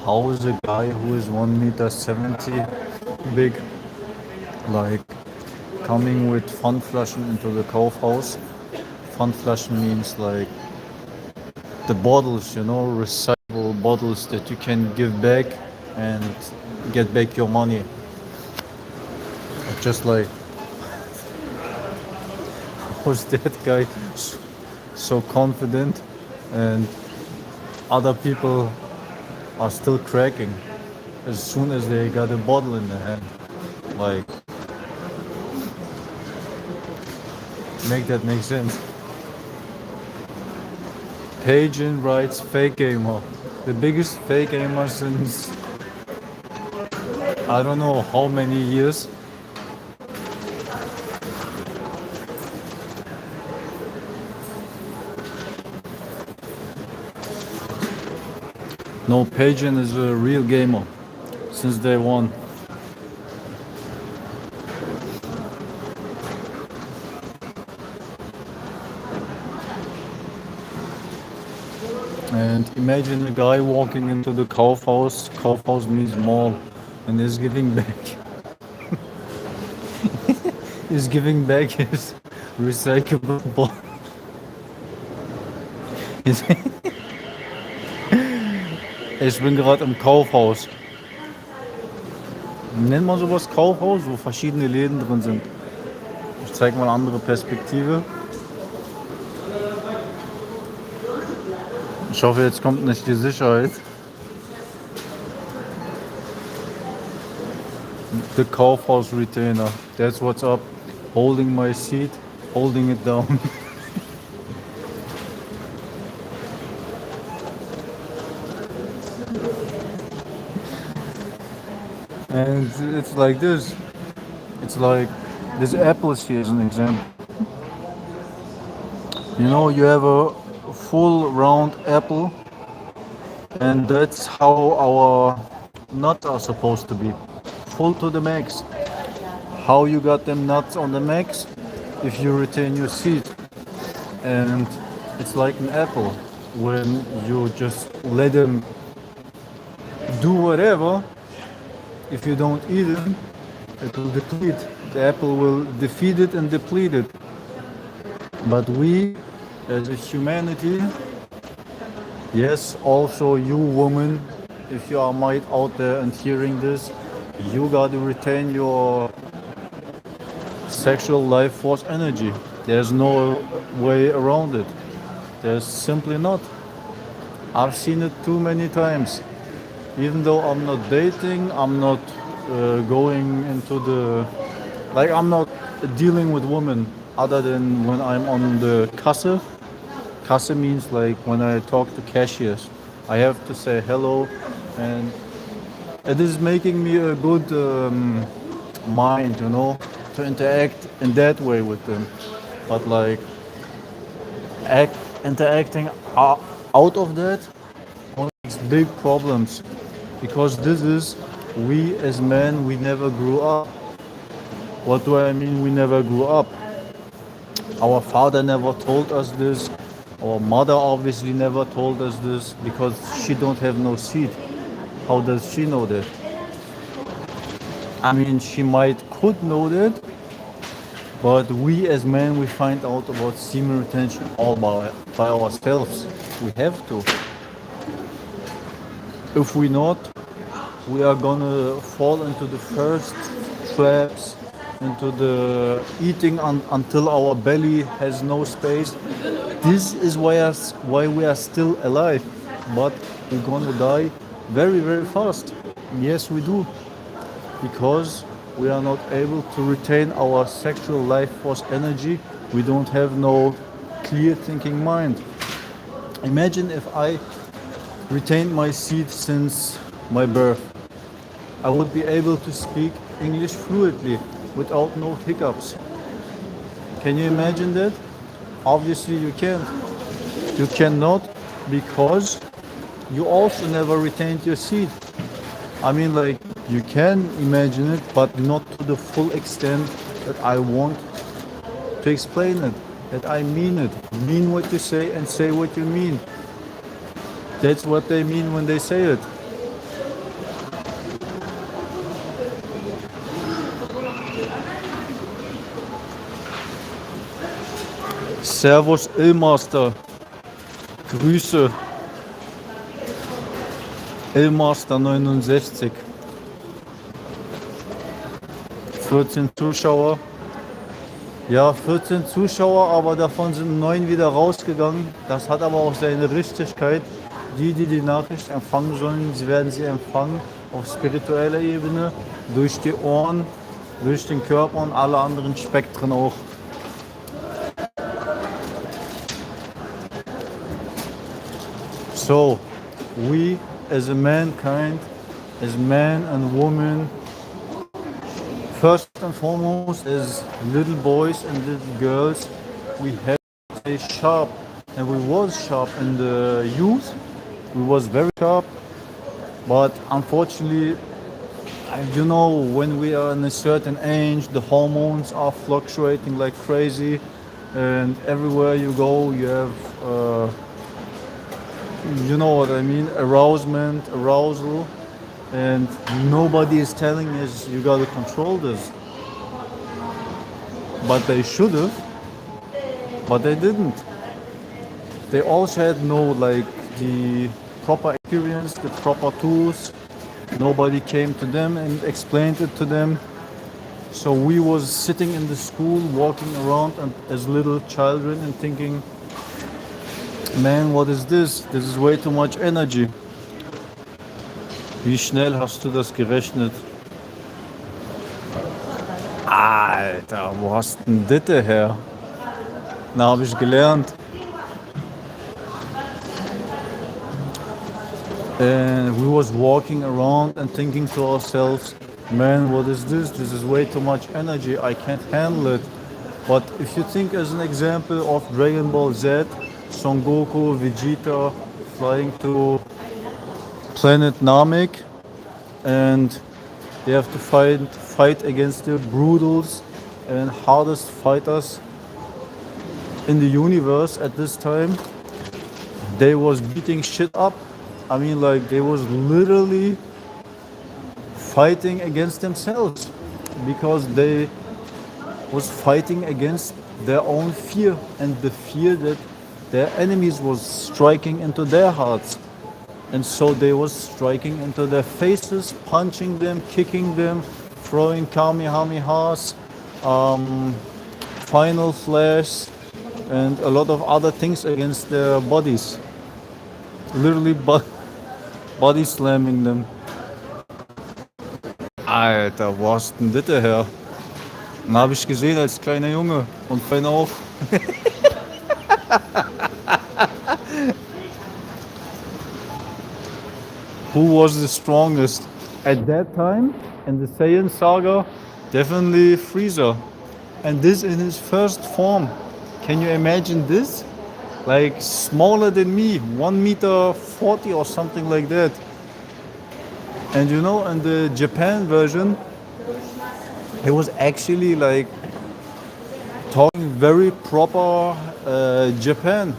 how is a guy who is 1 meter 70 big, like, coming with Pfandflaschen into the Kaufhaus? Pfandflaschen means like the bottles, recyclable bottles that you can give back and get back your money. Just like, was that guy so confident, and other people are still cracking as soon as they got a bottle in their hand. Like, make that make sense. Pagin writes fake gamer. The biggest fake gamer since I don't know how many years. No, Pagin is a real gamer since day one. And imagine a guy walking into the Kaufhaus. Kaufhaus means mall, and is giving back. Is giving back his recyclable bottle. Ich bin gerade im Kaufhaus. Nennt man sowas Kaufhaus, wo verschiedene Läden drin sind? Ich zeige mal eine andere Perspektive. Ich hoffe, jetzt kommt nicht die Sicherheit. The Kaufhaus Retainer. That's what's up. Holding my seat, holding it down. And it's like this. It's like this apple is here as an example. You have a full round apple, and that's how our nuts are supposed to be. Full to the max. How you got them nuts on the max? If you retain your seed. And it's like an apple. When you just let them do whatever, if you don't eat it, it will deplete. The apple will defeat it and deplete it. But we, as a humanity, yes, also you woman, if you are might out there and hearing this, you gotta retain your sexual life force energy. There's no way around it. There's simply not. I've seen it too many times. Even though I'm not dating, I'm not going into the... Like, I'm not dealing with women other than when I'm on the Kasse. Kasse means like when I talk to cashiers. I have to say hello, and it is making me a good mind, to interact in that way with them. But like interacting out of that makes big problems, because this is, we as men, we never grew up. What do I mean we never grew up? Our father never told us this. Our mother obviously never told us this, because she don't have no seed. How does she know that? I mean, she could know that, but we as men, we find out about semen retention all by ourselves. We have to. If we not, we are gonna fall into the first traps, into the eating until our belly has no space. This is why we are still alive, but we're gonna die very, very fast. Yes, we do, because we are not able to retain our sexual life force energy. We don't have no clear thinking mind. Imagine if I retained my seed since my birth. I would be able to speak English fluently without no hiccups. Can you imagine that? Obviously you can't. You cannot, because you also never retained your seed. I mean, like, you can imagine it, but not to the full extent that I want to explain it, that I mean it. Mean what you say and say what you mean. That's what they mean when they say it. Servus Illmaster. Grüße. Illmaster 69. 14 Zuschauer. Ja, 14 Zuschauer, aber davon sind 9 wieder rausgegangen. Das hat aber auch seine Richtigkeit. Die die Nachricht empfangen sollen, sie werden sie empfangen auf spiritueller Ebene, durch die Ohren, durch den Körper und alle anderen Spektren auch. So, we as a mankind, as man and woman, first and foremost, as little boys and little girls, we have to stay sharp, and we was sharp in the youth. We was very sharp, but unfortunately, you know, when we are in a certain age, the hormones are fluctuating like crazy, and everywhere you go, you have, you know what I mean, arousal, and nobody is telling us you gotta control this. But they should have, but they didn't. They also had no like the proper experience, the proper tools. Nobody came to them and explained it to them. So we was sitting in the school, walking around and as little children and thinking, man, what is this? This is way too much energy. Wie schnell hast du das gerechnet? Alter, wo hast denn das her? Na, habe ich gelernt. And we was walking around and thinking to ourselves, man, what is this? This is way too much energy. I can't handle it. But if you think as an example of Dragon Ball Z, Son Goku, Vegeta flying to planet Namek, and they have to fight against the brutals and hardest fighters in the universe at this time. They was beating shit up. I mean, like, they was literally fighting against themselves because they was fighting against their own fear and the fear that their enemies was striking into their hearts. And so they was striking into their faces, punching them, kicking them, throwing kamehamehas, final flash, and a lot of other things against their bodies. Literally body slamming them. Alter, wo hast denn das her? Den habe ich gesehen als kleiner Junge und Fan auch. Who was the strongest? At that time, in the Saiyan saga, definitely Frieza. And this in his first form. Can you imagine this? Like smaller than me, 1 meter 40 or something like that. And you know, in the Japan version, he was actually like talking very proper Japan,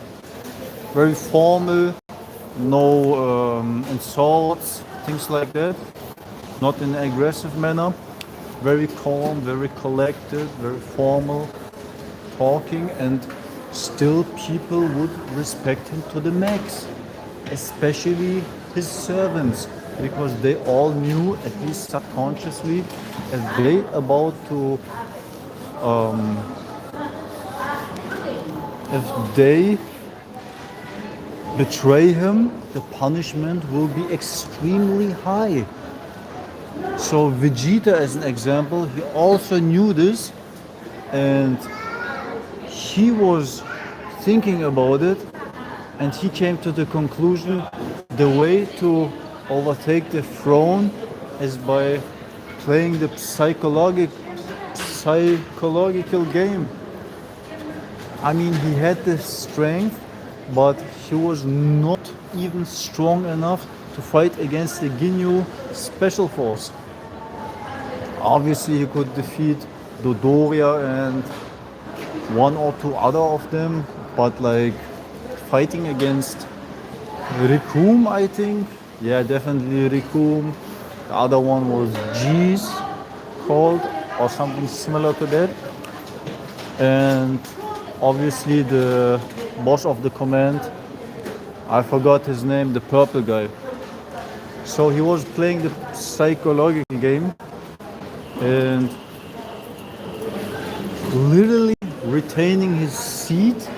very formal, no insults, things like that, not in an aggressive manner, very calm, very collected, very formal talking, and still people would respect him to the max, especially his servants, because they all knew, at least subconsciously, if they about to if they betray him, the punishment will be extremely high. So Vegeta, as an example, he also knew this, and he was thinking about it, and he came to the conclusion the way to overtake the throne is by playing the psychological game. I mean, he had the strength, but he was not even strong enough to fight against the Ginyu Special Force. Obviously, he could defeat Dodoria and one or two other of them, but like fighting against Rikum, I think. Yeah, definitely Rikum. The other one was G's called, or something similar to that. And obviously the boss of the command, I forgot his name, the purple guy. So he was playing the psychological game and literally retaining his seat,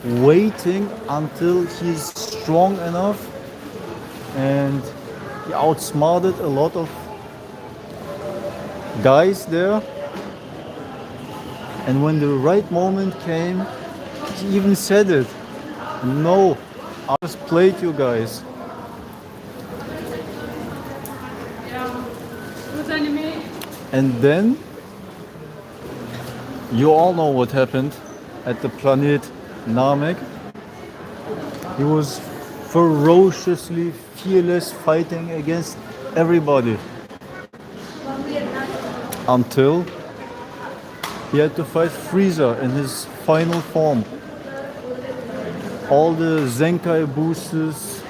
waiting until he's strong enough, and he outsmarted a lot of guys there. And when the right moment came, he even said it. No, I just played you guys. And then you all know what happened at the planet Namek. He was ferociously fearless, fighting against everybody until he had to fight Frieza in his final form. All the Zenkai boosters,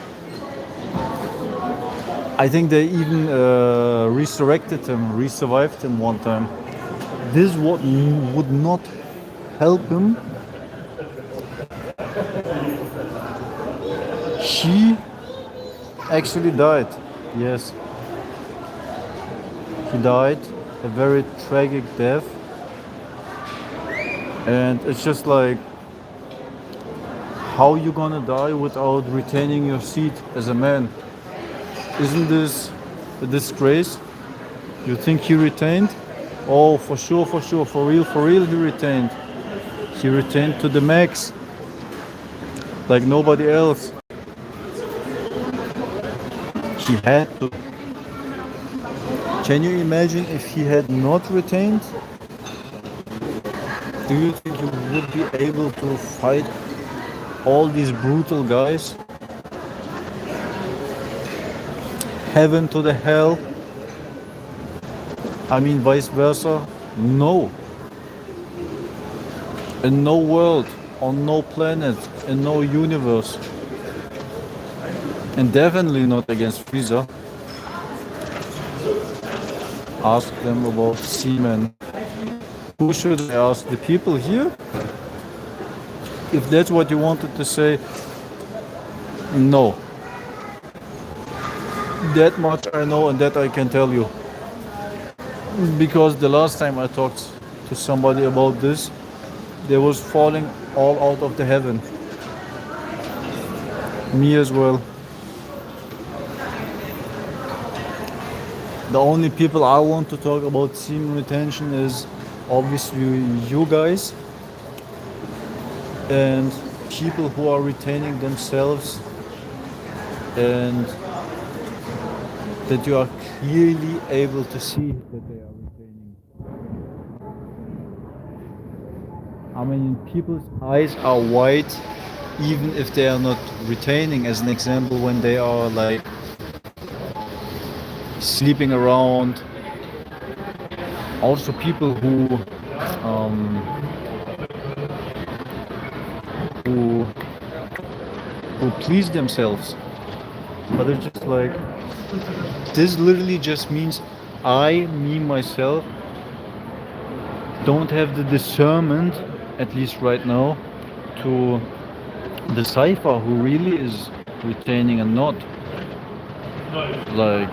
I think they even resurrected him, resurvived him one time. This would not help him. He actually died. Yes. He died a very tragic death. And it's just like, how you gonna die without retaining your seat as a man? Isn't this a disgrace? You think he retained? Oh, for sure, for real, he retained. He retained to the max, like nobody else. He had to. Can you imagine if he had not retained? Do you think he would be able to fight all these brutal guys? Heaven to the hell? I mean, vice versa? No. In no world, on no planet, in no universe. And definitely not against Frieza. Ask them about Semen. Who should I ask? The people here? If that's what you wanted to say, no. That much I know and that I can tell you. Because the last time I talked to somebody about this, they was falling all out of the heaven. Me as well. The only people I want to talk about semen retention is obviously you guys and people who are retaining themselves, and that you are clearly able to see that they are retaining. I mean, people's eyes are wide even if they are not retaining. As an example, when they are like sleeping around. Also people who who please themselves, but it's just like, this literally just means me myself don't have the discernment, at least right now, to decipher who really is retaining and not. Like,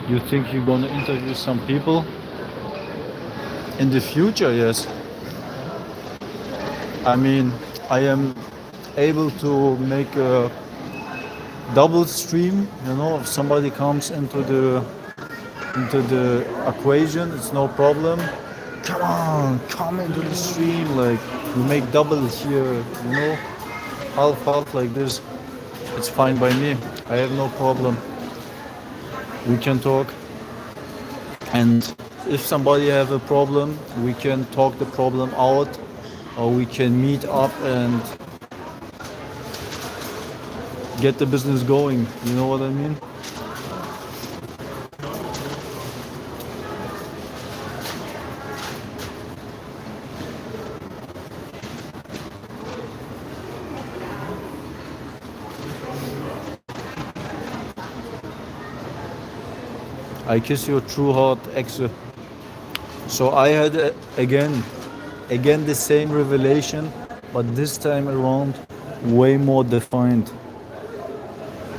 you think you're gonna interview some people in the future? Yes. I mean, I am able to make a double stream, you know, if somebody comes into the equation, it's no problem. Come on, come into the stream, like we make double here, you know, half like this. It's fine by me. I have no problem. We can talk, and if somebody have a problem, we can talk the problem out, or we can meet up and get the business going. You know what I mean? I kiss your true heart, ex. So I had again the same revelation, but this time around way more defined.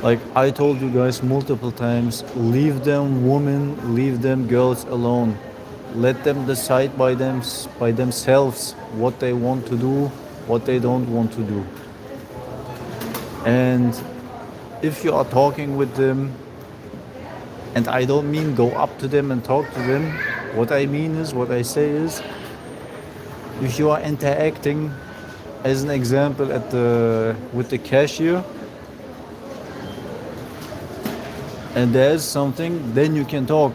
Like I told you guys multiple times, leave them women, leave them girls alone. Let them decide by themselves what they want to do, what they don't want to do. And if you are talking with them, and I don't mean go up to them and talk to them, what I mean is, what I say is, if you are interacting, as an example, with the cashier, and there's something, then you can talk.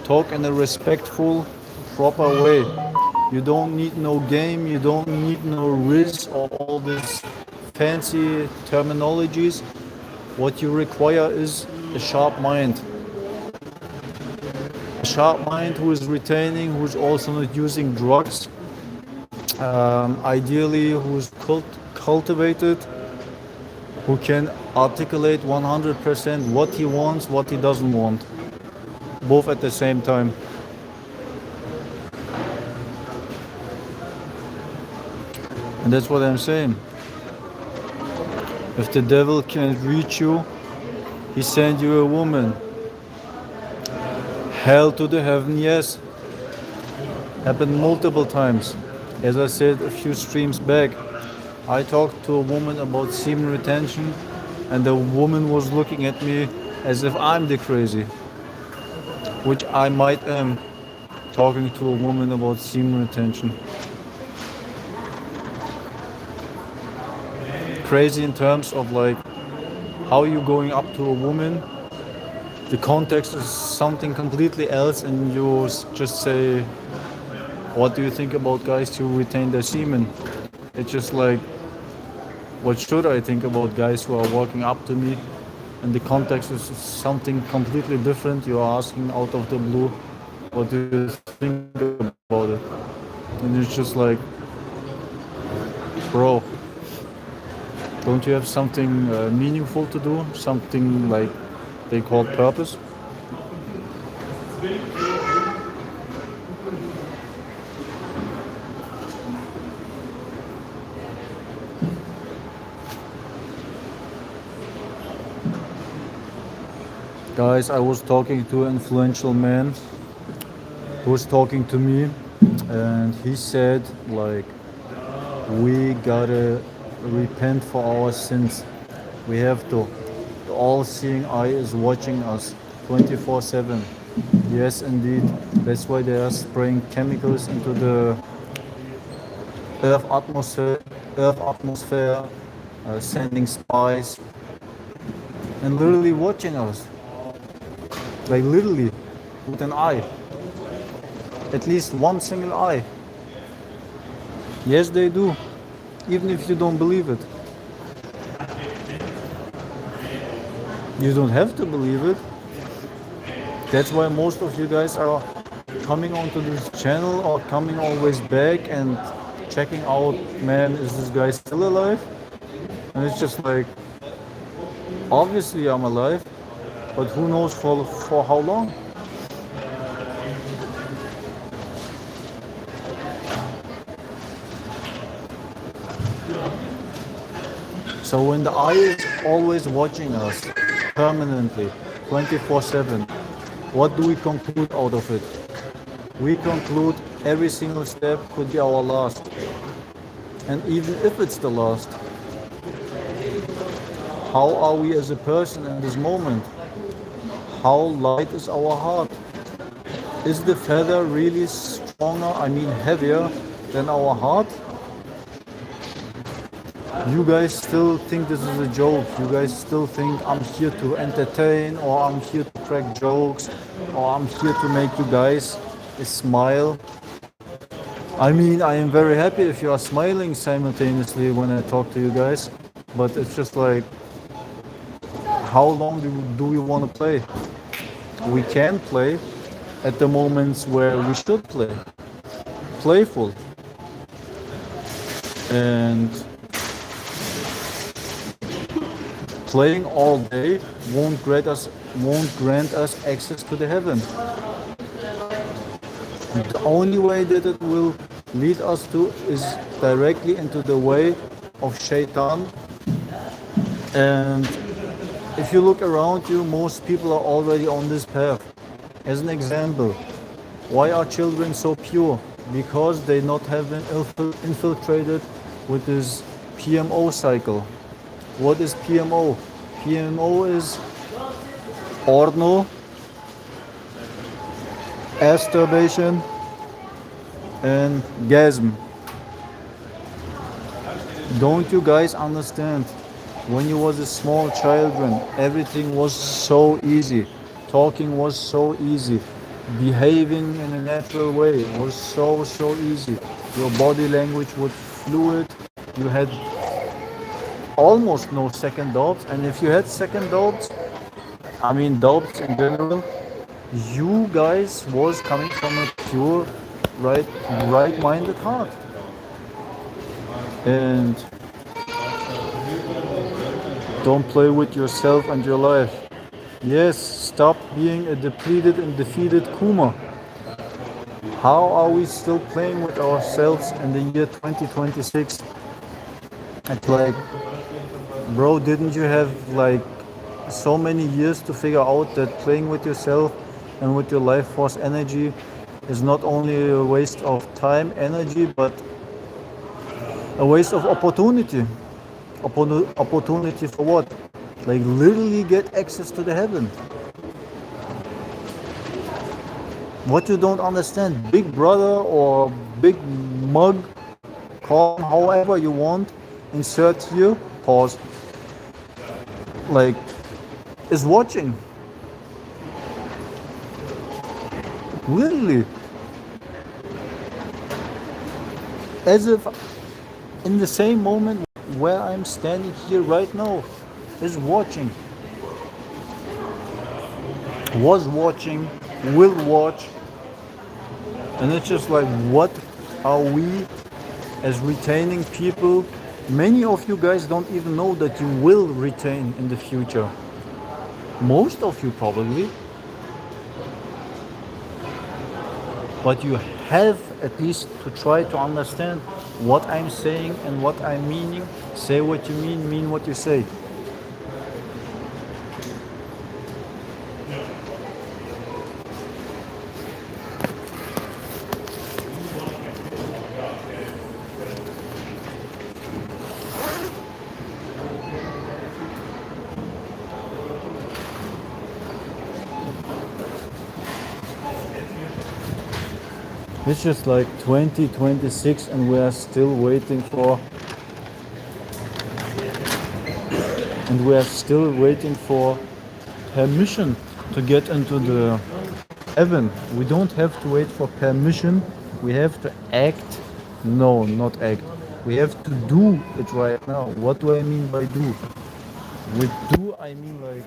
Talk in a respectful, proper way. You don't need no game, you don't need no riz or all these fancy terminologies. What you require is a sharp mind. A sharp mind who is retaining, who's also not using drugs. Ideally, who's cultivated, who can articulate 100% what he wants, what he doesn't want, both at the same time. And that's what I'm saying. If the devil can't reach you, he sends you a woman. Hell to the heaven, yes. Happened multiple times. As I said a few streams back, I talked to a woman about semen retention, and the woman was looking at me as if I'm the crazy, which I might am, talking to a woman about semen retention. Crazy in terms of like how you going up to a woman. The context is something completely else, and you just say, what do you think about guys who retain their semen? It's just like, what should I think about guys who are walking up to me? And the context is something completely different. You are asking out of the blue, what do you think about it? And it's just like, bro, don't you have something meaningful to do? Something like they call purpose? Guys, I was talking to an influential man who was talking to me, and he said like, we gotta repent for our sins. We have to. The all-seeing eye is watching us 24/7. Yes, indeed. That's why they are spraying chemicals into the Earth atmosphere, sending spies, and literally watching us. Like literally, with an eye. At least one single eye. Yes, they do. Even if you don't believe it. You don't have to believe it. That's why most of you guys are coming onto this channel or coming always back and checking out, man, is this guy still alive? And it's just like, obviously I'm alive, but who knows for how long? So when the eye is always watching us, permanently, 24/7, what do we conclude out of it? We conclude every single step could be our last. And even if it's the last, how are we as a person in this moment? How light is our heart? Is the feather really stronger, I mean heavier, than our heart? You guys still think this is a joke. You guys still think I'm here to entertain, or I'm here to crack jokes, or I'm here to make you guys smile. I mean, I am very happy if you are smiling simultaneously when I talk to you guys, but it's just like, how long do we want to play? We can play at the moments where we should play. Playful. And playing all day won't get us won't grant us access to the heaven. The only way that it will lead us to is directly into the way of Shaitan. And if you look around you, most people are already on this path. As an example, why are children so pure? Because they not have been infiltrated with this PMO cycle. What is PMO? PMO is orno, masturbation, and gasm. Don't you guys understand? When you was a small children, everything was so easy. Talking was so easy. Behaving in a natural way was so easy. Your body language was fluid. You had almost no second doubts, and if you had second doubts, I mean doubts in general, you guys was coming from a pure right-minded heart. And don't play with yourself and your life. Yes, stop being a depleted and defeated Kuma. How are we still playing with ourselves in the year 2026? It's like, bro, didn't you have like so many years to figure out that playing with yourself and with your life force energy is not only a waste of time, energy, but a waste of opportunity. Opportunity for what? Like literally get access to the heaven. What you don't understand, Big Brother or Big Mug, call him however you want, insert here, pause. Like, is watching. Literally. As if in the same moment where I'm standing here right now, is watching. Was watching, will watch. And it's just like, what are we as retaining people? Many of you guys don't even know that you will retain in the future. Most of you probably. But you have at least to try to understand what I'm saying and what I'm meaning. Say what you mean what you say. It's just like 2026 and we are still waiting for permission to get into the heaven. We don't have to wait for permission. We have to act. No, not act. We have to do it right now. What do I mean by do? With do, I mean like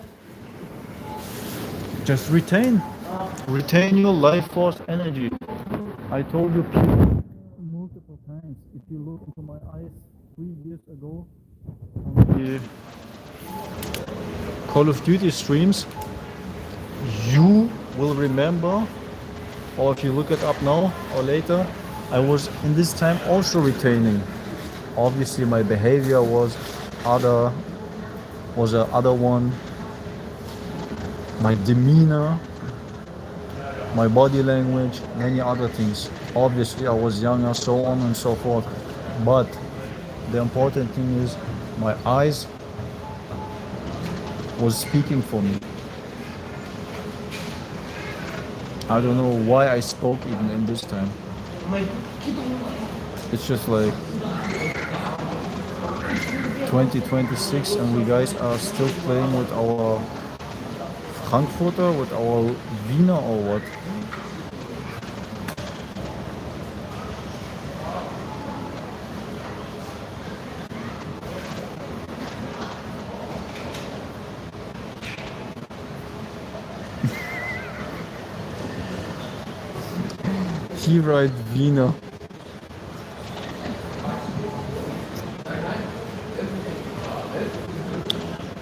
just retain your life force energy. I told you people multiple times, if you look into my eyes 3 years ago on the Call of Duty streams, you will remember, or if you look it up now or later, I was in this time also retaining. Obviously my behavior was a other one, my demeanor, my body language, many other things. Obviously I was younger, so on and so forth. But the important thing is my eyes was speaking for me. I don't know why I spoke even in this time. It's just like 2026 and we guys are still playing with our Frankfurter, with our Wiener or what? He write Wiener.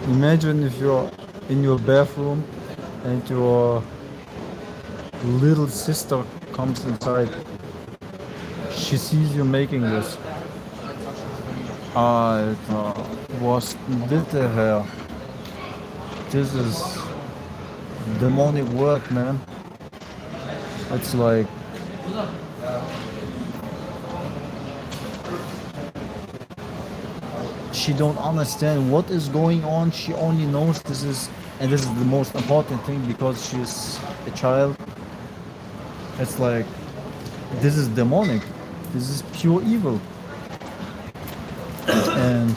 Imagine if you're in your bathroom and your little sister comes inside. She sees you making this. Alter, was bitte her? This is demonic work, man. It's like she don't understand what is going on. She only knows this is, and this is the most important thing because she's a child. It's like this is demonic. This is pure evil. And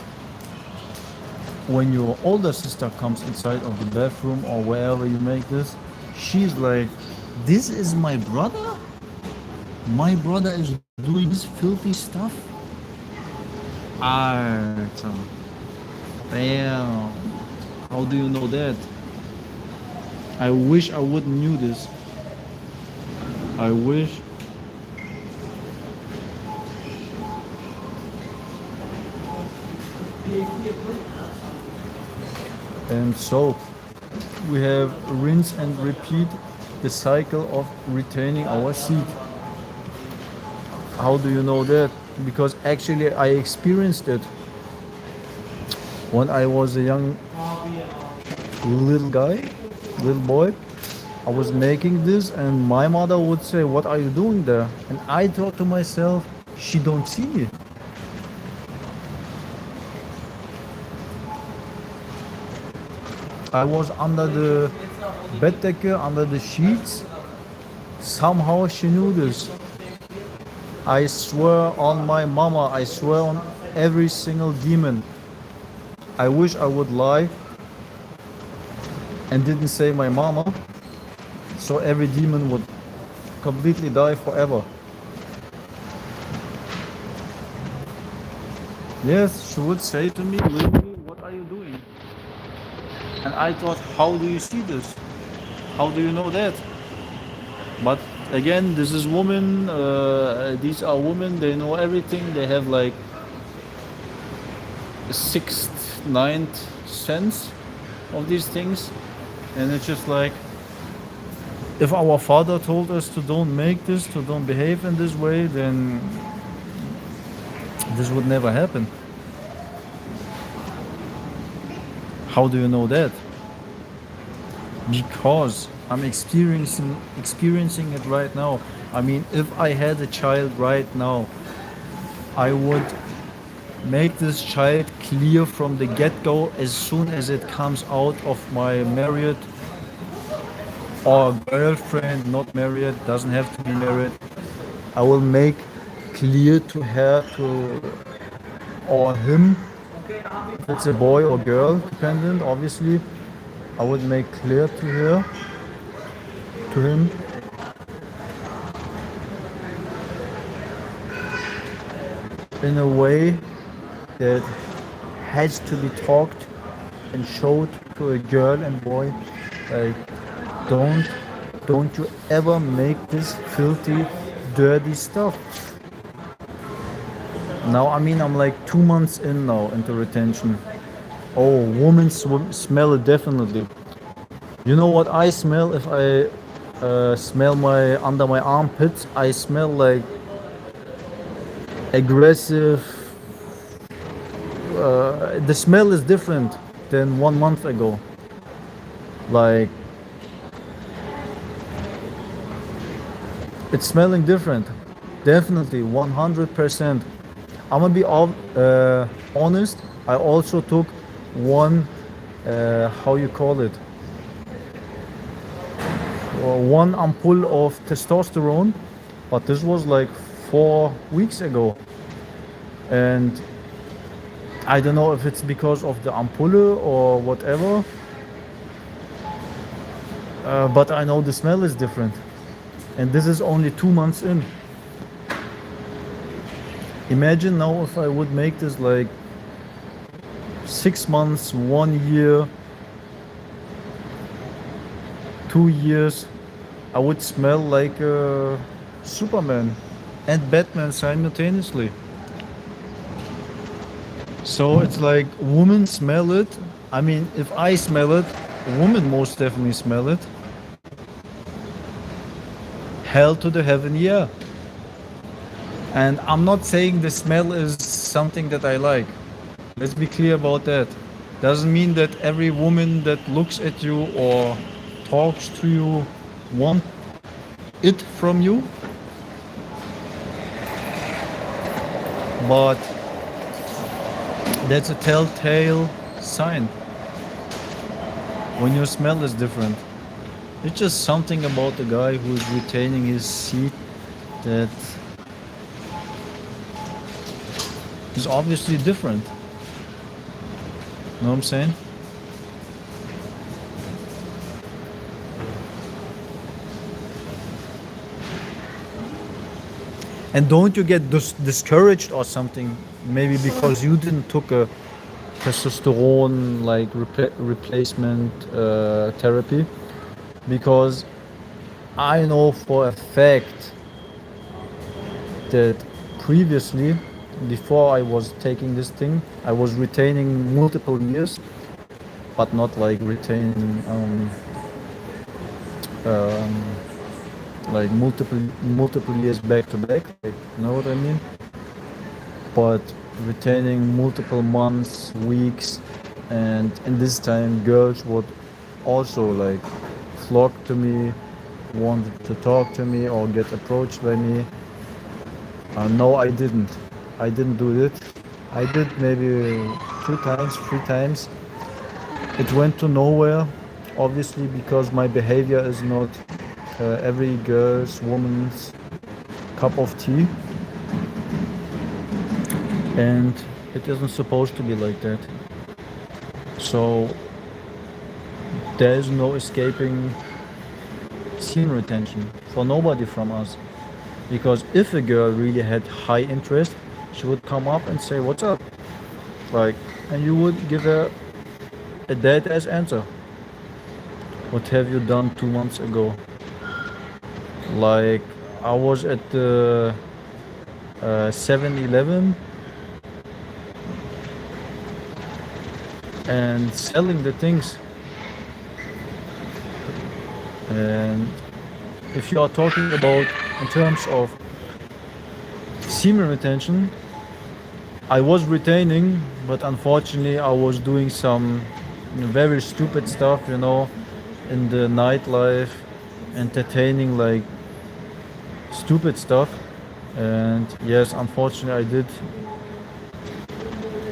when your older sister comes inside of the bathroom or wherever you make this, she's like, this is my brother? My brother is doing this filthy stuff? Alter. Damn. How do you know that? I wish I would knew this. I wish. And so we have rinse and repeat the cycle of retaining our seed. How do you know that? Because actually I experienced it when I was a young little guy, little boy. I was making this and my mother would say, what are you doing there? And I thought to myself, she don't see me. I was under the beddecke, under the sheets. Somehow she knew this. I swear on my mama, I swear on every single demon. I wish I would lie and didn't say my mama, so every demon would completely die forever. Yes, she would say to me, literally, what are you doing? And I thought, how do you see this? How do you know that? But again, this is women, these are women, they know everything, they have like a sixth, ninth sense of these things. And it's just like, if our father told us to don't make this, to don't behave in this way, then this would never happen. How do you know that? Because I'm experiencing it right now. I mean, if I had a child right now, I would make this child clear from the get-go as soon as it comes out of my married or girlfriend, not married, doesn't have to be married. I will make clear to her or him, if it's a boy or girl, dependent, obviously. I would make clear to her, to him, in a way that has to be talked and showed to a girl and boy, like, don't you ever make this filthy, dirty stuff. Now, I mean, I'm like 2 months in now into retention. Oh, women smell it definitely. You know what I smell if I smell under my armpits? I smell like aggressive. The smell is different than 1 month ago. Like, it's smelling different. Definitely, 100%. I'm gonna be honest. I also took one, how you call it, one ampoule of testosterone, but this was like 4 weeks ago, and I don't know if it's because of the ampoule or whatever, but I know the smell is different, and this is only 2 months in. Imagine now if I would make this like 6 months, 1 year, 2 years, I would smell like Superman and Batman simultaneously. So it's like women smell it. I mean, if I smell it, women most definitely smell it. Hell to the heaven, yeah. And I'm not saying the smell is something that I like. Let's be clear about that. Doesn't mean that every woman that looks at you or talks to you want it from you, but that's a telltale sign when your smell is different. It's just something about the guy who is retaining his seat that is obviously different. Know what I'm saying? And don't you get discouraged or something? Maybe because you didn't took a testosterone like replacement therapy. Because I know for a fact that previously, before I was taking this thing, I was retaining multiple years, but not like retaining um, like multiple years back to back. Like, you know what I mean? But retaining multiple months, weeks, and in this time, girls would also like flock to me, wanted to talk to me or get approached by me. No, I didn't. I didn't do it. I did maybe 2 times, 3 times. It went to nowhere, obviously, because my behavior is not every girl's, woman's cup of tea. And it isn't supposed to be like that. So there's no escaping semen retention for nobody from us. Because if a girl really had high interest, she would come up and say, "What's up?" Like, and you would give her a dead ass answer. What have you done 2 months ago? Like, I was at the 7-Eleven and selling the things. And if you are talking about in terms of semen retention, I was retaining, but unfortunately I was doing some very stupid stuff, in the nightlife, entertaining like stupid stuff. And yes, unfortunately I did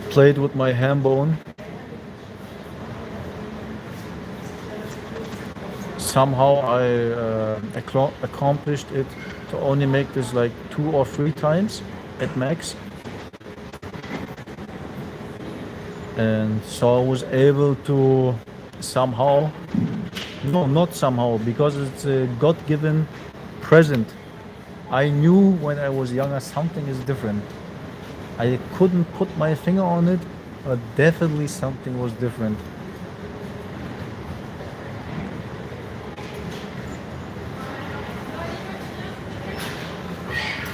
played with my ham bone. Somehow I accomplished it to only make this like 2 or 3 times at max. And so I was able to somehow, no, not somehow, because it's a God-given present. I knew when I was younger something is different. I couldn't put my finger on it, but definitely something was different.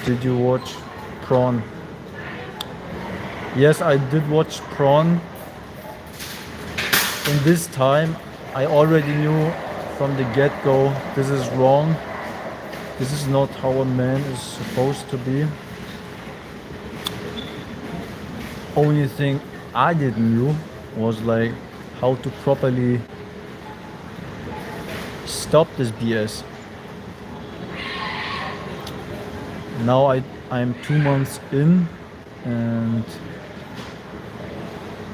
Did you watch Prawn? Yes, I did watch Prawn. In this time, I already knew from the get-go, this is wrong. This is not how a man is supposed to be. Only thing I didn't know was like how to properly stop this BS. Now I'm 2 months in, and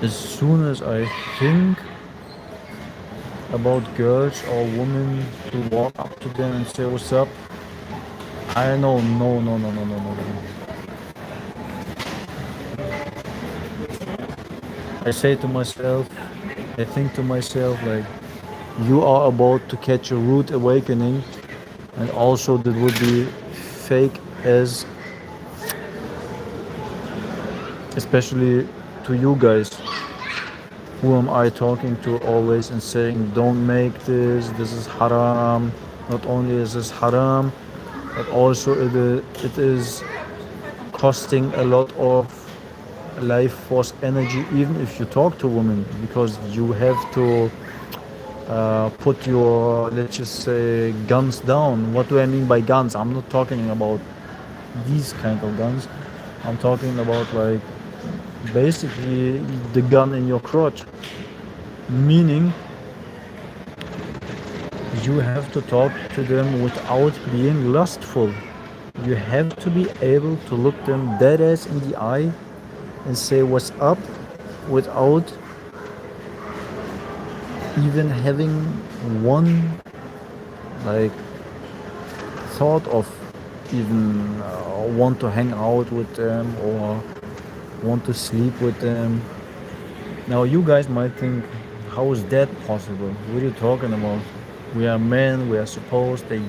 as soon as I think about girls or women to walk up to them and say what's up, I know, no, no, no, no, no, no, no. I say to myself, I think to myself like, you are about to catch a rude awakening, and also that would be fake as, especially to you guys. Who am I talking to always and saying, don't make this is haram. Not only is this haram, but also it is costing a lot of life force energy, even if you talk to women, because you have to put your, let's just say, guns down. What do I mean by guns? I'm not talking about these kind of guns. I'm talking about like basically the gun in your crotch. Meaning you have to talk to them without being lustful. You have to be able to look them dead ass in the eye and say what's up without even having one like thought of even want to hang out with them or want to sleep with them. Now you guys might think, how is that possible? What are you talking about? We are men, we are supposed to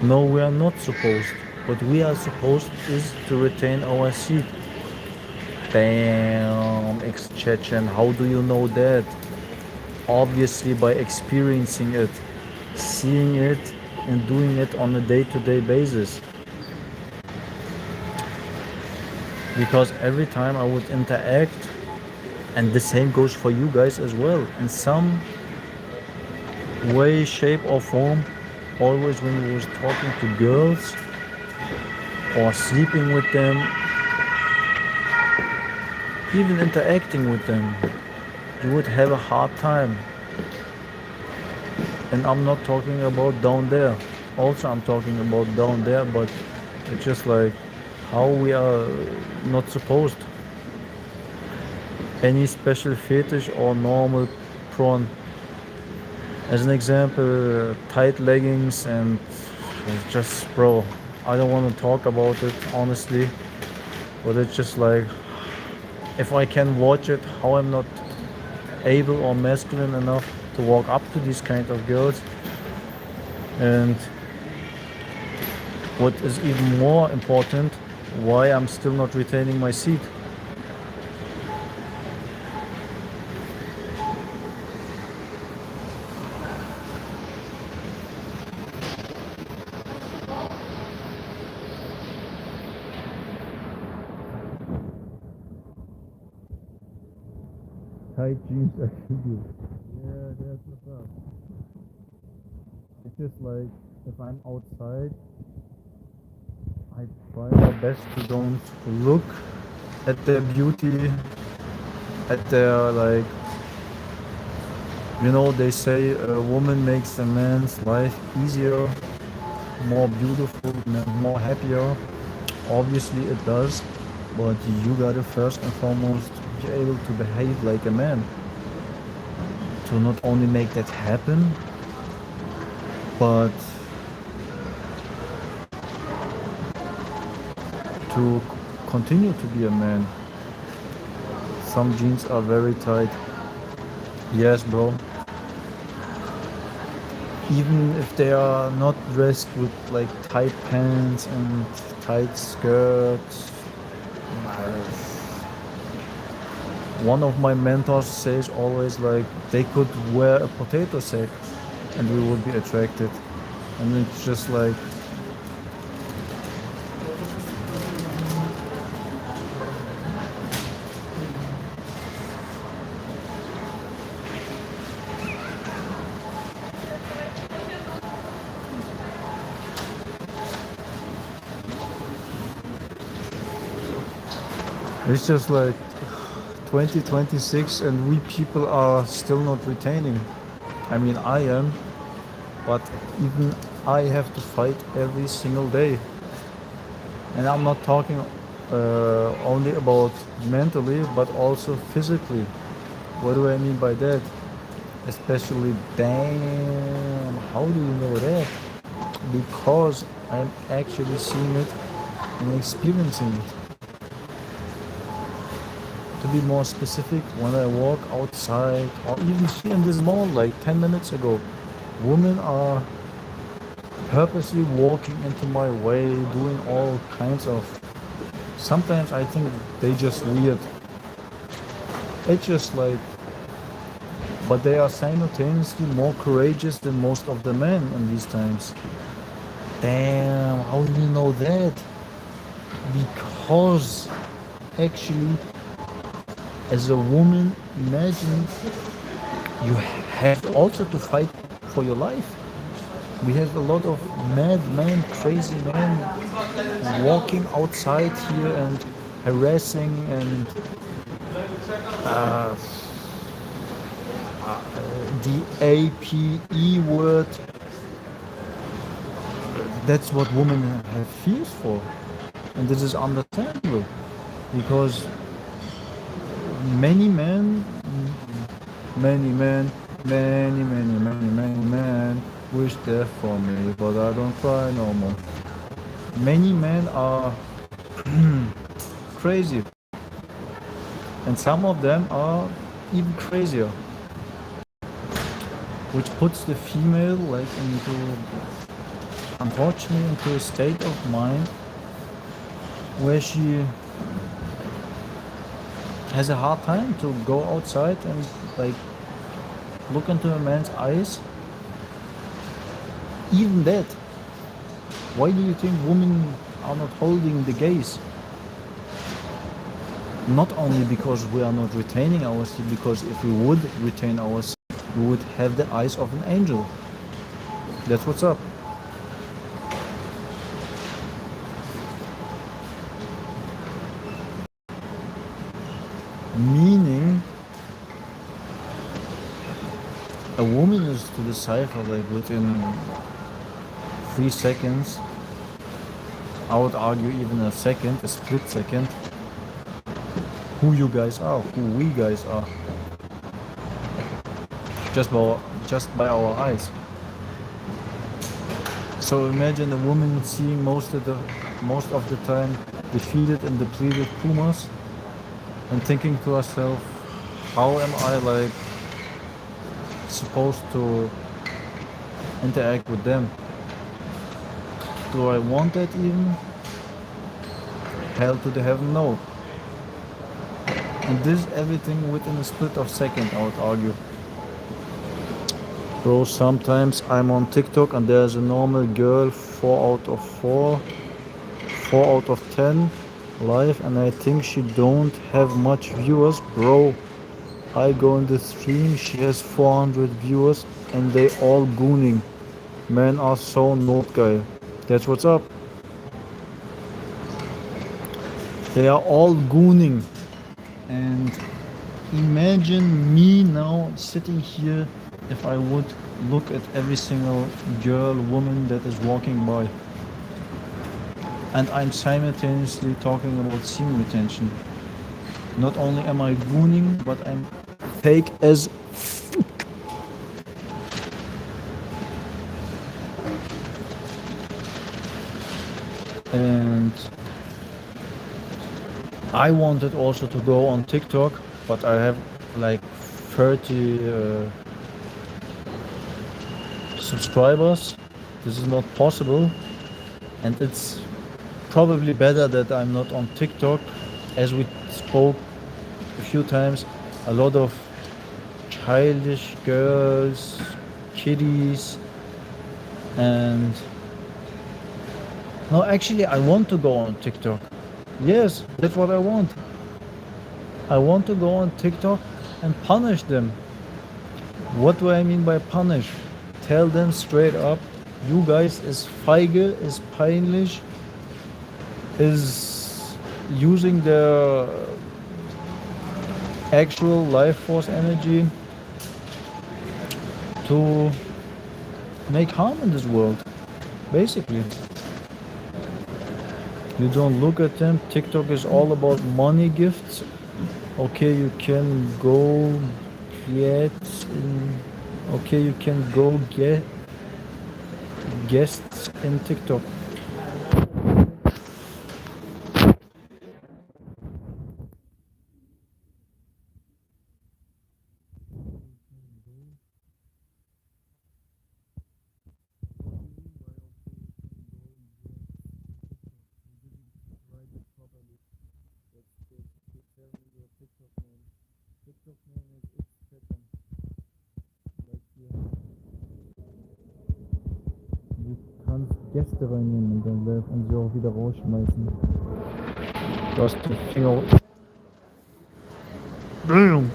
no, we are not supposed. What we are supposed is to retain our seat. Damn, ex-Chechen, how do you know that? Obviously by experiencing it, seeing it, and doing it on a day-to-day basis. Because every time I would interact, and the same goes for you guys as well, in some way, shape or form, always when you was talking to girls or sleeping with them, even interacting with them, you would have a hard time. And I'm not talking about down there. Also, I'm talking about down there, but it's just like how we are not supposed. Any special fetish or normal prawn. As an example, tight leggings and just, bro, I don't want to talk about it honestly, but it's just like if I can watch it, how I'm not able or masculine enough to walk up to these kind of girls. And what is even more important, why I'm still not retaining my seat. Tight jeans, I feel you. Yeah, that's what's up. It's just like if I'm outside, I try my best to don't look at their beauty, at their like, you know, they say a woman makes a man's life easier, more beautiful, more happier. Obviously it does, but you gotta first and foremost be able to behave like a man. To not only make that happen, but to continue to be a man. Some jeans are very tight. Yes, bro. Even if they are not dressed with like tight pants and tight skirts. One of my mentors says always like they could wear a potato sack and we would be attracted. And it's just like it's just like 2026 and we people are still not retaining. I mean, I am, but even I have to fight every single day. And I'm not talking only about mentally, but also physically. What do I mean by that? Especially, damn, how do you know that? Because I'm actually seeing it and experiencing it. To be more specific, when I walk outside or even here in this mall like 10 minutes ago, women are purposely walking into my way, doing all kinds of. Sometimes I think they just weird. It's just like, but they are simultaneously more courageous than most of the men in these times. Damn, how do you know that? Because actually As a woman, imagine you have also to fight for your life. We have a lot of mad men, crazy men walking outside here and harassing and uh, the APE word. That's what women have fears for, and this is understandable because many men, many men, many men wish death for me, but I don't cry no more. Many men are crazy, and some of them are even crazier, which puts the female like into, unfortunately, into a state of mind where she has a hard time to go outside and like look into a man's eyes. Even that. Why do you think women are not holding the gaze? Not only because we are not retaining ourselves, because if we would retain ourselves, we would have the eyes of an angel. That's what's up. Meaning, a woman is to decipher like within 3 seconds. I would argue even a second, a split second, who you guys are, who we guys are, just by our eyes. So imagine a woman seeing most of the time defeated and depleted pumas and thinking to herself, how am I like supposed to interact with them? Do I want that even? Hell to the heaven no. And this everything within a split of second, I would argue. Bro, sometimes I'm on TikTok and there's a normal girl 4 out of 4, 4 out of 10 live, and I think she don't have much viewers. Bro, I go in the stream, she has 400 viewers and they all gooning. Men are so not guy. That's what's up. They are all gooning. And imagine me now sitting here if I would look at every single girl, woman that is walking by. And I'm simultaneously talking about semen retention. Not only am I gooning, but I'm fake as and I wanted also to go on TikTok, but I have like 30 subscribers. This is not possible, and it's probably better that I'm not on TikTok. As we spoke a few times, a lot of childish girls, kiddies, and no, actually I want to go on TikTok. Yes, that's what I want. I want to go on TikTok and punish them. What do I mean by punish? Tell them straight up, you guys is feige, is peinlich, is using their actual life force energy to make harm in this world, basically. You don't look at them. TikTok is all about money gifts. Okay, you can go get okay, you can go get guests in TikTok. Du kannst Gäste reinnehmen in dein Live und sie auch wieder rausschmeißen. Du hast den Finger. Name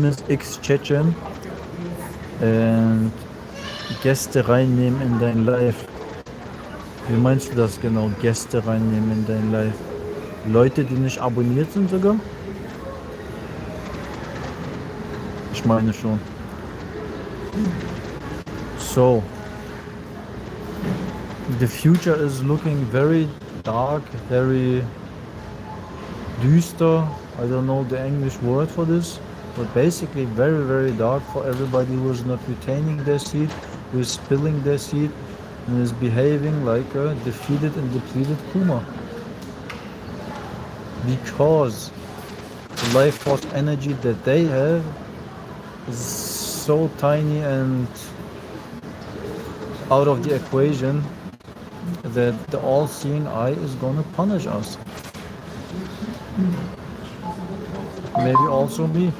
is X Chechen and Gäste reinnehmen in dein Live. Wie meinst du das genau? Gäste reinnehmen in dein Live? Leute, die nicht abonniert sind sogar? Ich meine schon. So, the future is looking very dark, very düster. I don't know the English word for this, but basically very, very dark for everybody who is not retaining their seed, who is spilling their seed, and is behaving like a defeated and depleted Kuma. Because the life force energy that they have is so tiny and out of the equation that the all-seeing eye is gonna punish us. Maybe also me.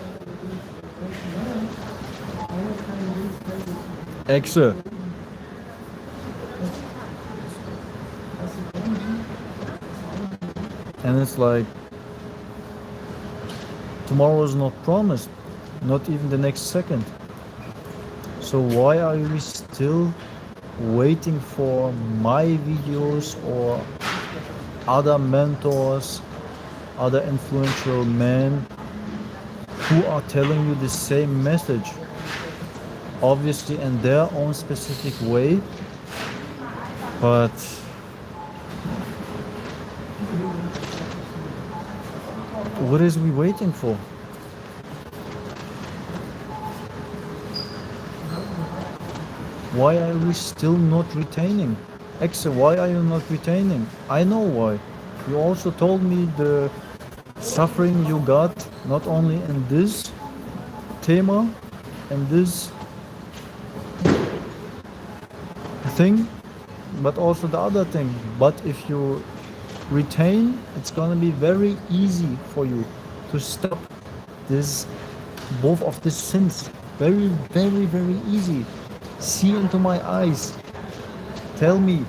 Exe. And it's like tomorrow is not promised, not even the next second. So why are we still waiting for my videos or other mentors, other influential men who are telling you the same message, obviously in their own specific way, but what is we waiting for? Why are we still not retaining? Exe, why are you not retaining? I know why. You also told me the suffering you got, not only in this thema and this thing, but also the other thing. But if you retain, it's gonna be very easy for you to stop this, both of these sins. Very, very, very easy. See into my eyes. Tell me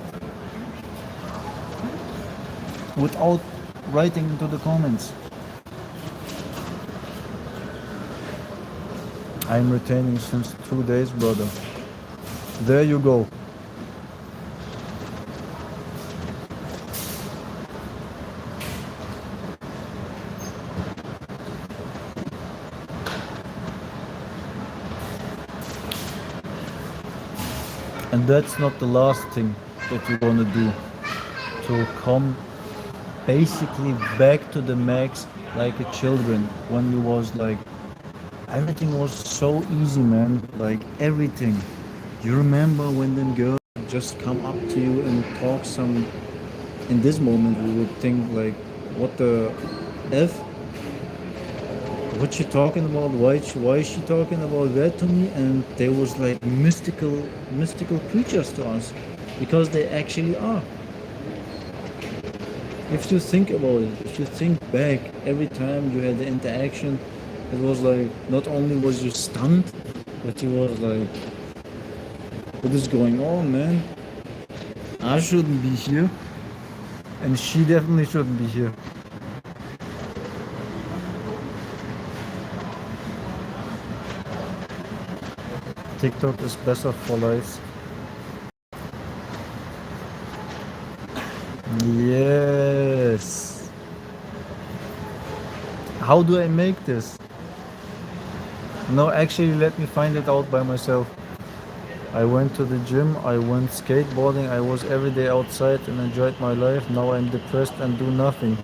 without writing into the comments. I'm retaining since 2 days, brother. There you go. And that's not the last thing that you want to do. To come basically back to the max like a children when you was like, everything was so easy, man. Like everything. You remember when them girls just come up to you and talk some, in this moment we would think like, what the F? What's she talking about? Why is she talking about that to me? And they was like mystical creatures to us, because they actually are. If you think about it, if you think back, every time you had the interaction, it was like, not only was you stunned, but you was like, what is going on, man? I shouldn't be here, and she definitely shouldn't be here. TikTok is better for lives. Yes. How do I make this? No, actually, let me find it out by myself. I went to the gym, I went skateboarding, I was every day outside and enjoyed my life. Now I'm depressed and do nothing.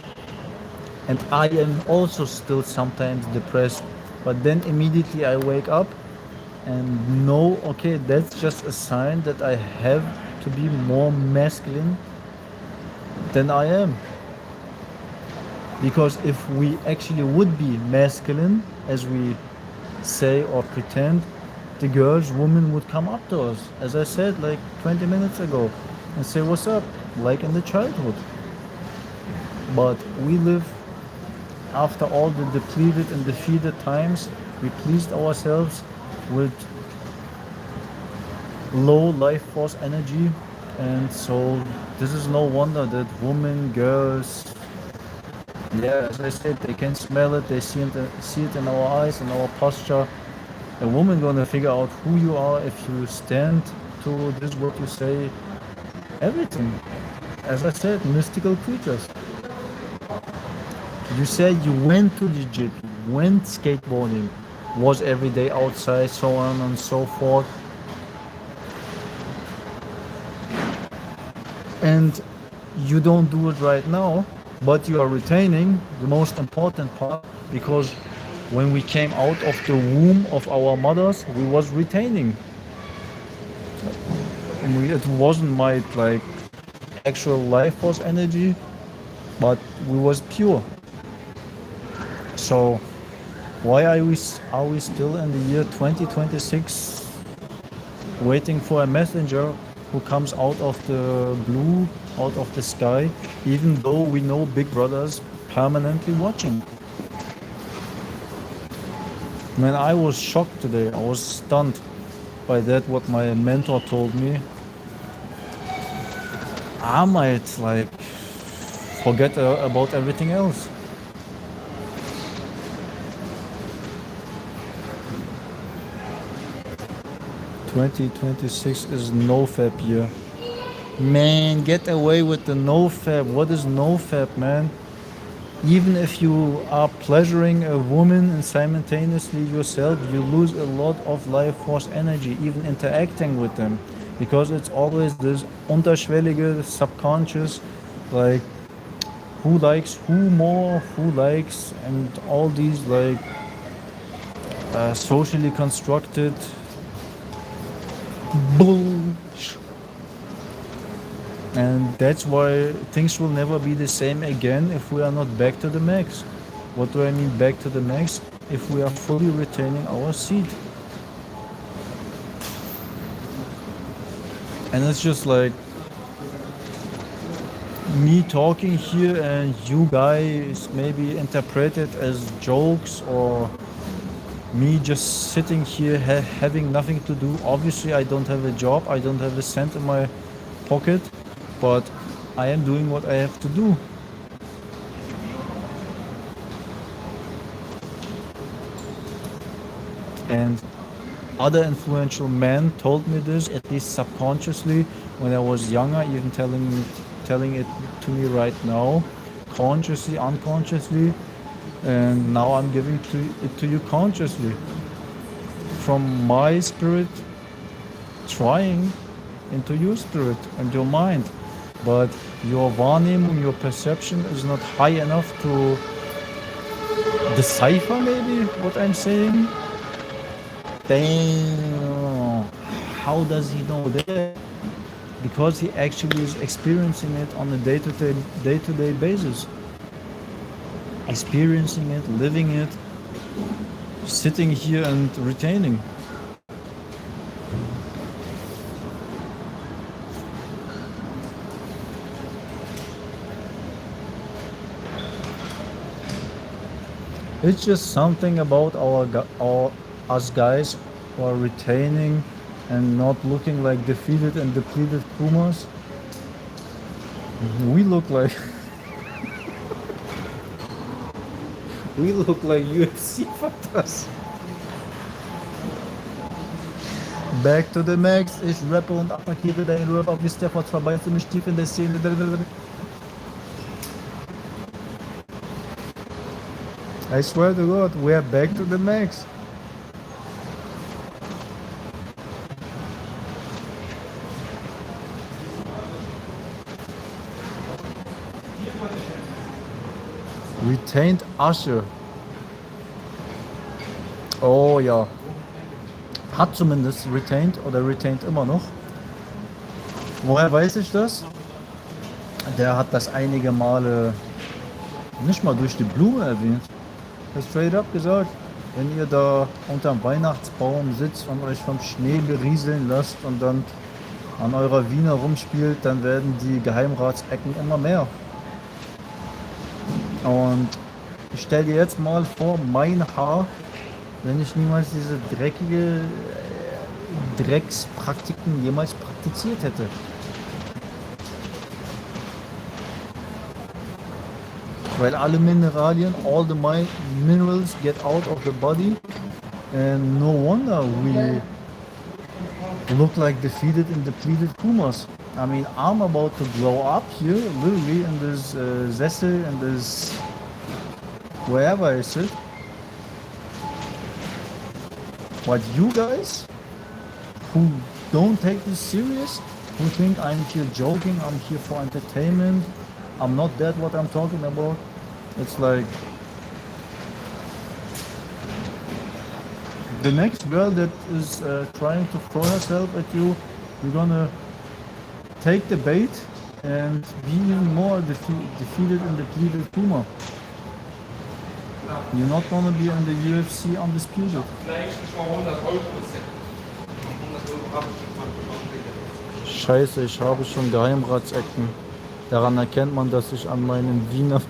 And I am also still sometimes depressed, but then immediately I wake up and know, okay, that's just a sign that I have to be more masculine than I am. Because if we actually would be masculine, as we say or pretend, the girls, women would come up to us, as I said like 20 minutes ago, and say what's up, like in the childhood. But we live, after all the depleted and defeated times, we pleased ourselves with low life force energy, and so this is no wonder that women, girls, Yeah, as I said, they can smell it, they see it in our eyes, in our posture. A woman gonna figure out who you are if you stand to this, what you say, everything. As I said, mystical creatures. You said you went to the gym, went skateboarding, was every day outside, so on and so forth. And you don't do it right now, but you are retaining the most important part because when we came out of the womb of our mothers, we was retaining. And it wasn't my like actual life force energy, but we was pure. So why are we still in the year 2026 waiting for a messenger who comes out of the blue, out of the sky, even though we know Big Brother's permanently watching? Man, I was shocked today. I was stunned by that, what my mentor told me. I might like forget about everything else. 2026 is no fab year. Man, get away with the no fab. What is no fab, man? Even if you are pleasuring a woman and simultaneously yourself, you lose a lot of life force energy, even interacting with them. Because it's always this unterschwellige, subconscious, like who likes who more, who likes, and all these like socially constructed bullshit. And that's why things will never be the same again if we are not back to the max. What do I mean back to the max? If we are fully retaining our seed. And it's just like me talking here and you guys maybe interpret it as jokes or me just sitting here having nothing to do. Obviously I don't have a job, I don't have a cent in my pocket, but I am doing what I have to do. And other influential men told me this, at least subconsciously, when I was younger, even telling it to me right now, consciously, unconsciously, and now I'm giving it to you consciously. From my spirit trying into your spirit and your mind. But your Wahrnehmung, your perception is not high enough to decipher maybe what I'm saying. Damn, how does he know that? Because he actually is experiencing it on a day-to-day basis. Experiencing it, living it, sitting here and retaining. It's just something about us guys who are retaining and not looking like defeated and depleted Pumas. We look like we look like UFC fighters. Back to the max. Ich rappe und attackiere deinen Rapper wie Stafford, verbeißt du mich tief in der Szene. I swear to God, we are back to the max. Retained Asche. Oh ja. Hat zumindest retained oder retained immer noch. Woher weiß ich das? Der hat das einige Male nicht mal durch die Blume erwähnt. Er hat straight up gesagt, wenn ihr da unterm Weihnachtsbaum sitzt und euch vom Schnee berieseln lasst und dann an eurer Wiener rumspielt, dann werden die Geheimratsecken immer mehr. Und ich stell dir jetzt mal vor, mein Haar, wenn ich niemals diese dreckige Dreckspraktiken jemals praktiziert hätte. Weil alle Mineralien, all the minerals get out of the body, and no wonder we look like defeated and depleted Pumas. I mean, I'm about to blow up here, literally in this Sessel, in this wherever I sit. But you guys who don't take this serious, who think I'm here joking, I'm here for entertainment, I'm not that what I'm talking about. It's like the next girl that is trying to throw herself at you, you're gonna take the bait and be even more defeated and depleted Puma. You're not gonna be in the UFC undisputed. Scheiße, ich habe schon Geheimratsecken. Daran erkennt man, dass ich an meinen Wiener...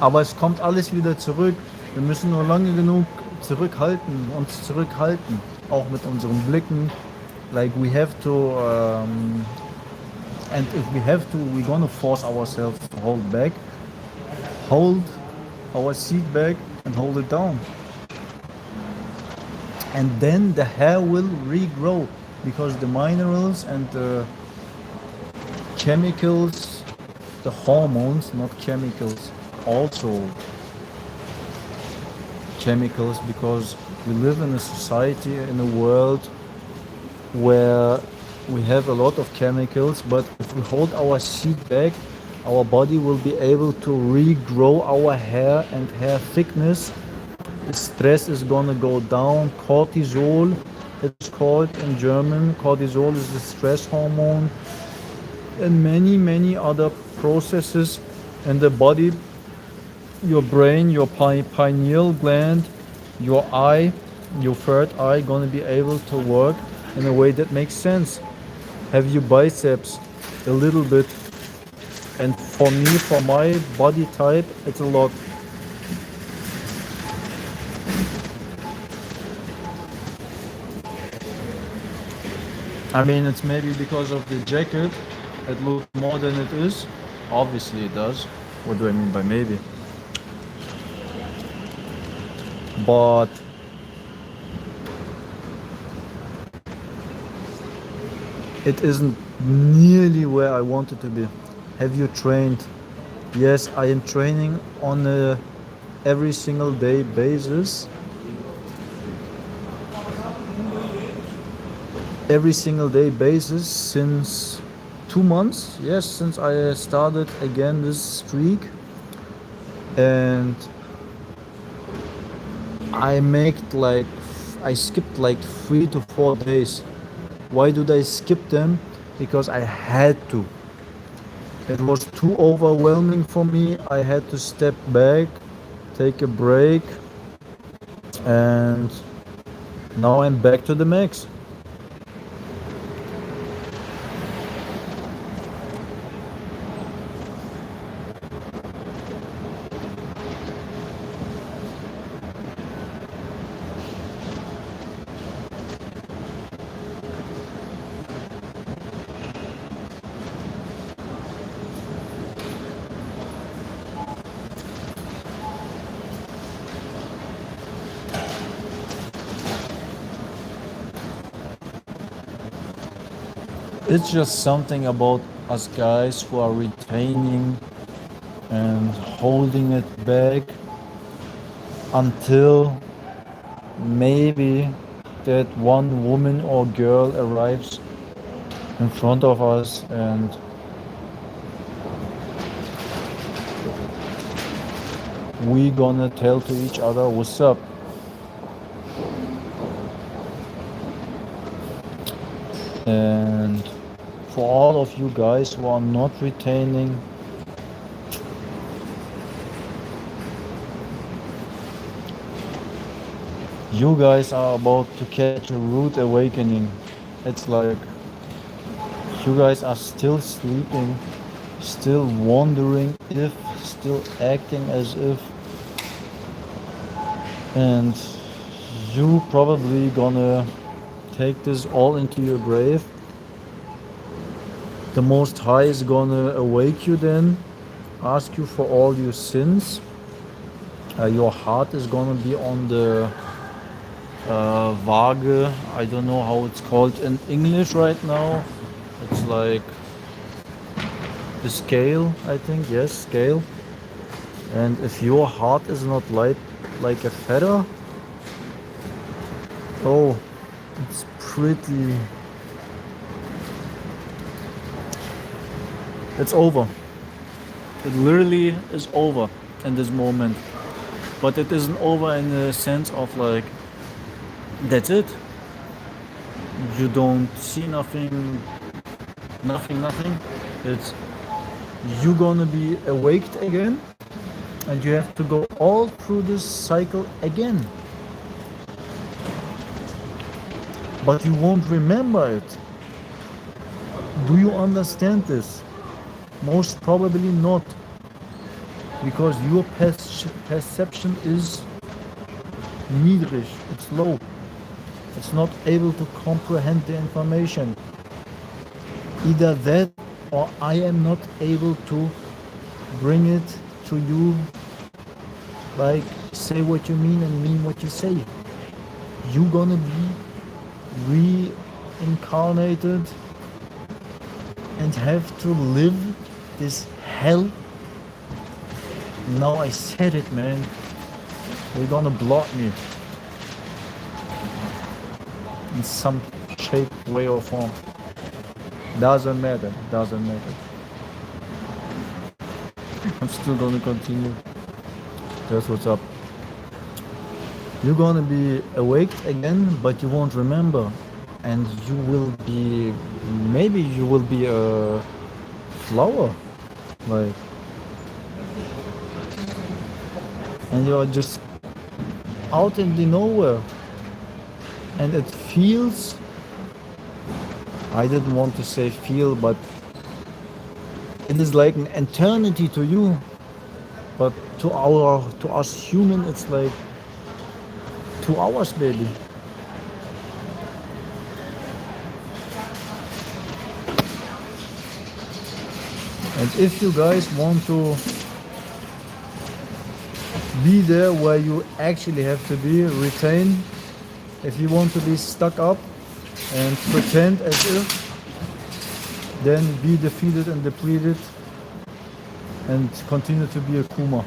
Aber es kommt alles wieder zurück. Wir müssen nur lange genug uns zurückhalten. Auch mit unseren Blicken. Like we have to... and if we have to, we're gonna force ourselves to hold back. Hold our seat back and hold it down. And then the hair will regrow because the minerals and the chemicals, the hormones, not chemicals, also chemicals, because we live in a society, in a world where we have a lot of chemicals, but if we hold our seat back, our body will be able to regrow our hair and hair thickness. The stress is gonna go down. Cortisol, it's called in German. Cortisol is the stress hormone, and many other processes in the body. Your brain, your pineal gland, your eye, your third eye, gonna be able to work in a way that makes sense. Have your biceps a little bit, and for me, for my body type, it's a lot. I mean, it's maybe because of the jacket, it looks more than it is. Obviously it does. What do I mean by maybe? But it isn't nearly where I want it to be. Have you trained? Yes, I am training on a every single day basis. Every single day basis since 2 months. Yes, since I started again this streak. And I skipped like 3 to 4 days. Why did I skip them? Because I had to. It was too overwhelming for me. I had to step back, take a break, and now I'm back to the max. It's just something about us guys who are retaining and holding it back until maybe that one woman or girl arrives in front of us and we gonna tell to each other what's up. And for all of you guys who are not retaining, you guys are about to catch a rude awakening. It's like you guys are still sleeping, still wondering if, still acting as if, and you probably gonna take this all into your grave. The Most High is gonna awake you then, ask you for all your sins. Your heart is gonna be on the Waage. I don't know how it's called in English right now. It's like the scale, I think. Yes, scale. And if your heart is not light like a feather, oh, it's pretty. It's over. It literally is over in this moment. But it isn't over in the sense of like, that's it. You don't see nothing, nothing. It's you're gonna be awaked again, and you have to go all through this cycle again. But you won't remember it. Do you understand this? Most probably not. Because your perception is niedrig, it's low. It's not able to comprehend the information. Either that or I am not able to bring it to you, like say what you mean and mean what you say. You're gonna be reincarnated and have to live this hell. Now I said it, man. They're gonna block me in some shape, way or form. Doesn't matter. I'm still gonna continue. That's what's up. You're gonna be awake again, but you won't remember. And you will be, maybe you will be a flower. Like, and you're just out in the nowhere. And it feels, I didn't want to say feel, but it is like an eternity to you. But to us human, it's like 2 hours, baby. And if you guys want to be there where you actually have to be, retain. If you want to be stuck up and pretend as if, then be defeated and depleted and continue to be a Kuma.